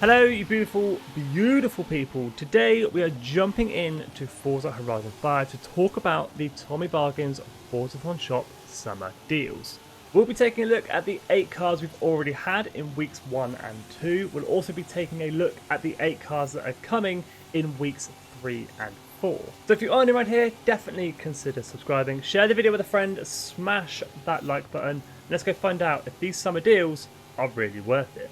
Hello you beautiful, beautiful people. Today we are jumping in to Forza Horizon 5 to talk about the Tommy Bargains Forzathon Shop Summer Deals. We'll be taking a look at the 8 cars we've already had in weeks 1 and 2. We'll also be taking a look at the 8 cars that are coming in weeks 3 and 4. So if you are new around here, definitely consider subscribing, share the video with a friend, smash that like button, and let's go find out if these summer deals are really worth it.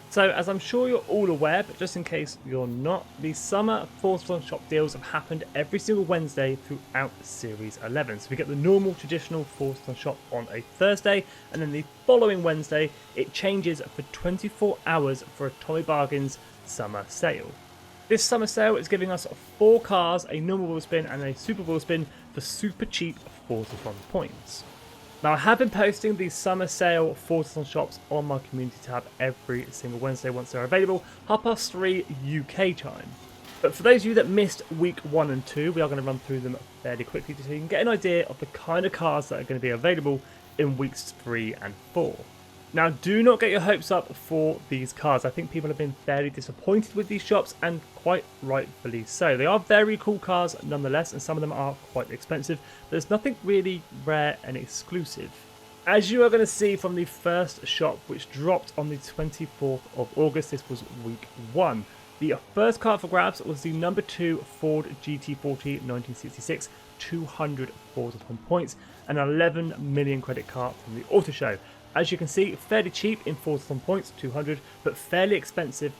So, as I'm sure you're all aware, but just in case you're not, the summer Forzathon shop deals have happened every single Wednesday throughout Series 11. So we get the normal traditional Forzathon shop on a Thursday, and then the following Wednesday it changes for 24 hours for a Tommy Bargains summer sale. This summer sale is giving us 4 cars, a normal wheel spin and a super wheel spin for super cheap Forzathon points. Now, I have been posting these summer sale Forzathon shops on my community tab every single Wednesday once they're available, 3:30 UK time. But for those of you that missed week 1 and 2, we are going to run through them fairly quickly so you can get an idea of the kind of cars that are going to be available in weeks 3 and 4. Now, do not get your hopes up for these cars. I think people have been fairly disappointed with these shops, and quite rightfully so. They are very cool cars nonetheless, and some of them are quite expensive, but there's nothing really rare and exclusive. As you are going to see from the first shop, which dropped on the 24th of August, this was week 1. The first car for grabs was the number 2 Ford GT40 1966, 200 Forzathon points, an 11 million credit car from the auto show. As you can see, fairly cheap in Forzathon points, 200, but fairly expensive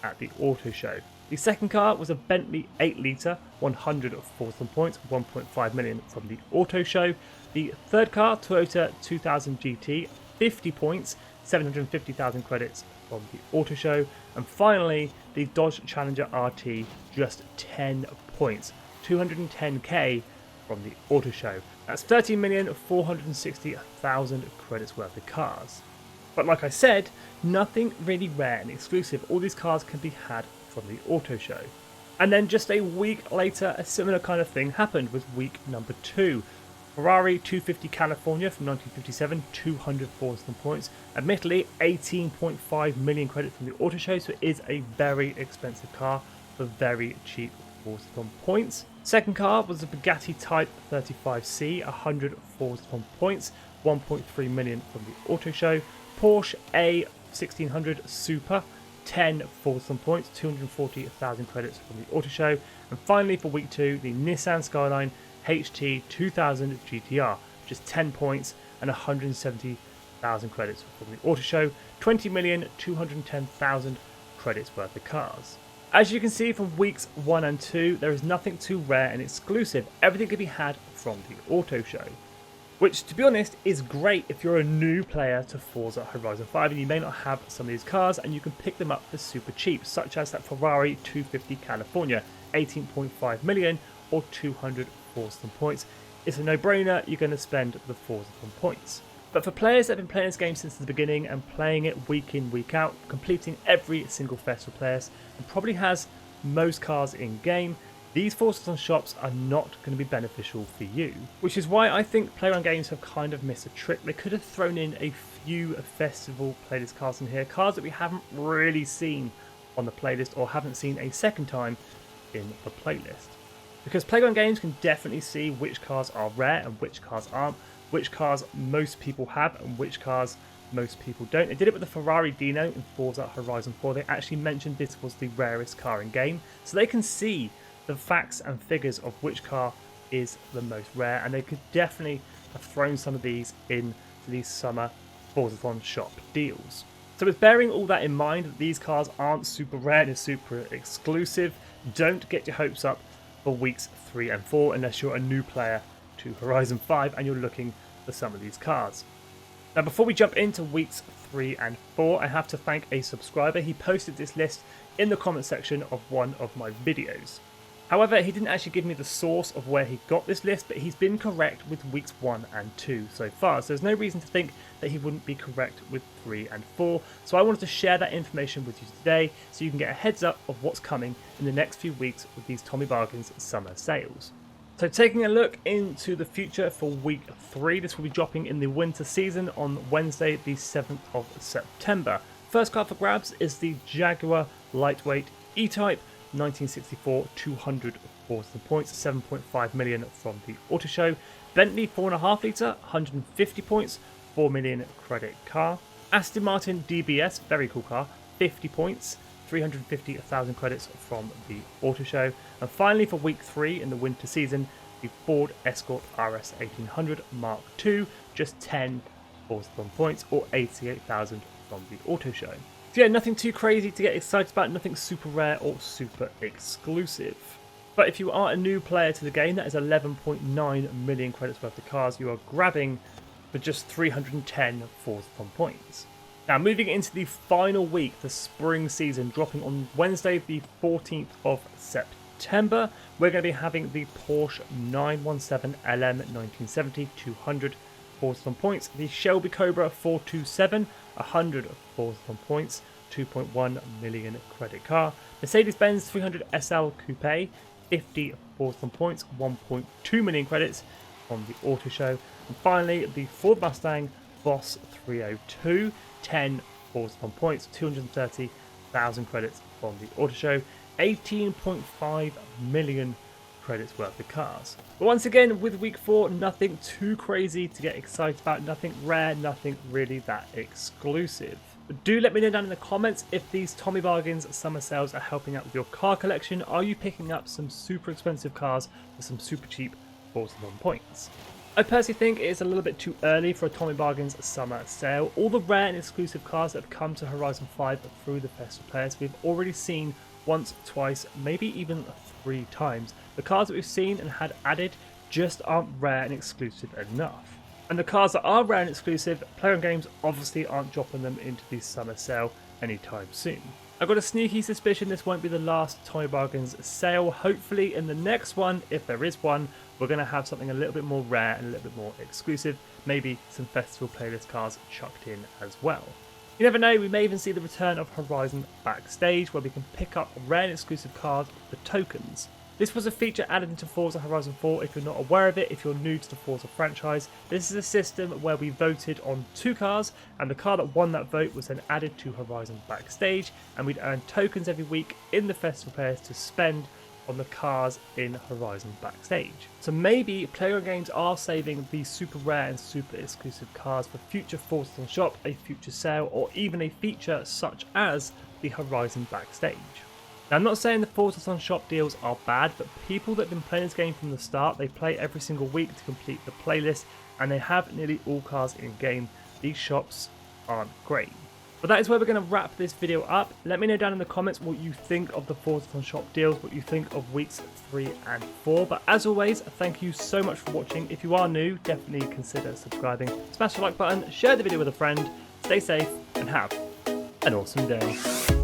at the auto show. The second car was a Bentley 8 litre, 100 Forzathon points, 1.5 million from the auto show. The third car, Toyota 2000 GT, 50 points, 750,000 credits from the auto show. And finally, the Dodge Challenger RT, just 10 points, 210k from the auto show. That's 13,460,000 credits worth of cars. But like I said, nothing really rare and exclusive. All these cars can be had from the auto show. And then just a week later, a similar kind of thing happened with week number 2. Ferrari 250 California from 1957, 200 Forzathon points. Admittedly, 18.5 million credits from the auto show, so it is a very expensive car for very cheap Forzathon points. Second car was the Bugatti Type 35C, 100 Forzathon points, 1.3 million from the auto show. Porsche A 1600 Super, 10 Forzathon points, 240,000 credits from the auto show. And finally for week 2, the Nissan Skyline HT 2000 GTR, just 10 points and 170,000 credits from the auto show. 20,210,000 credits worth of cars. As you can see from weeks 1 and 2, there is nothing too rare and exclusive. Everything can be had from the auto show. Which, to be honest, is great if you're a new player to Forza Horizon 5 and you may not have some of these cars and you can pick them up for super cheap, such as that Ferrari 250 California, 18.5 million or 200 Forzathon points. It's a no-brainer, you're going to spend the Forzathon points. But for players that have been playing this game since the beginning and playing it week in, week out, completing every single festival players, and probably has most cars in game, these Forzathon shops are not going to be beneficial for you. Which is why I think Playground Games have kind of missed a trick. They could have thrown in a few festival playlist cars in here, cars that we haven't really seen on the playlist or haven't seen a second time in the playlist. Because Playground Games can definitely see which cars are rare and which cars aren't, which cars most people have and which cars most people don't. They did it with the Ferrari Dino in Forza Horizon 4. They actually mentioned this was the rarest car in game, so they can see the facts and figures of which car is the most rare, and they could definitely have thrown some of these into these summer Forzathon shop deals. So with bearing all that in mind, that these cars aren't super rare and super exclusive, don't get your hopes up for weeks 3 and 4 unless you're a new player to Horizon 5 and you're looking for some of these cars. Now before we jump into weeks 3 and 4, I have to thank a subscriber. He posted this list in the comment section of one of my videos. However, he didn't actually give me the source of where he got this list, but he's been correct with weeks 1 and 2 so far, so there's no reason to think that he wouldn't be correct with 3 and 4. So I wanted to share that information with you today so you can get a heads up of what's coming in the next few weeks with these Tommy Bargains summer sales. So taking a look into the future for week 3, this will be dropping in the winter season on Wednesday the 7th of September. First car for grabs is the Jaguar Lightweight E-Type 1964 200 Forza points, 7.5 million from the Auto Show. Bentley 4.5 litre, 150 points, 4 million credit car. Aston Martin DBS, very cool car, 50 points, 350,000 credits from the Auto Show. And finally for week 3 in the winter season, the Ford Escort RS 1800 Mark II, just 10 Forzathon points or 88,000 from the Auto Show. So yeah, nothing too crazy to get excited about, nothing super rare or super exclusive. But if you are a new player to the game, that is 11.9 million credits worth of cars you are grabbing for just 310 Forzathon points. Now moving into the final week, the spring season, dropping on Wednesday the 14th of September, we're going to be having the Porsche 917 LM 1970 200 Forzathon points, the Shelby Cobra 427 100 Forzathon points, 2.1 million credit car, Mercedes-Benz 300 SL Coupe 50 Forzathon points, 1.2 million credits from the Auto Show, and finally the Ford Mustang Boss 302 10 Forzathon points, 230,000 credits from the Auto Show, 18.5 million credits worth of cars. But once again, with week 4, nothing too crazy to get excited about, nothing rare, nothing really that exclusive. But do let me know down in the comments if these Tommy Bargains summer sales are helping out with your car collection. Are you picking up some super expensive cars for some super cheap Forzathon points? I personally think it's a little bit too early for a Tommy Bargains summer sale. All the rare and exclusive cars that have come to Horizon 5 through the Festival Players, we've already seen once, twice, maybe even 3 times. The cars that we've seen and had added just aren't rare and exclusive enough. And the cars that are rare and exclusive, Player Games obviously aren't dropping them into the summer sale anytime soon. I've got a sneaky suspicion this won't be the last Tommy Bargains sale. Hopefully in the next one, if there is one, we're going to have something a little bit more rare and a little bit more exclusive. Maybe some festival playlist cars chucked in as well. You never know, we may even see the return of Horizon Backstage, where we can pick up rare and exclusive cars for tokens. This was a feature added into Forza Horizon 4 if you're not aware of it, if you're new to the Forza franchise. This is a system where we voted on 2 cars, and the car that won that vote was then added to Horizon Backstage, and we'd earn tokens every week in the Festival Players to spend on the cars in Horizon Backstage. So maybe Player Games are saving these super rare and super exclusive cars for future Forzathon shop, a future sale, or even a feature such as the Horizon Backstage. Now, I'm not saying the Forzathon shop deals are bad, but people that have been playing this game from the start, they play every single week to complete the playlist, and they have nearly all cars in game. These shops aren't great. But that is where we're going to wrap this video up. Let me know down in the comments what you think of the Forzathon shop deals, what you think of weeks 3 and 4. But as always, thank you so much for watching. If you are new, definitely consider subscribing. Smash the like button, share the video with a friend, stay safe, and have an awesome day.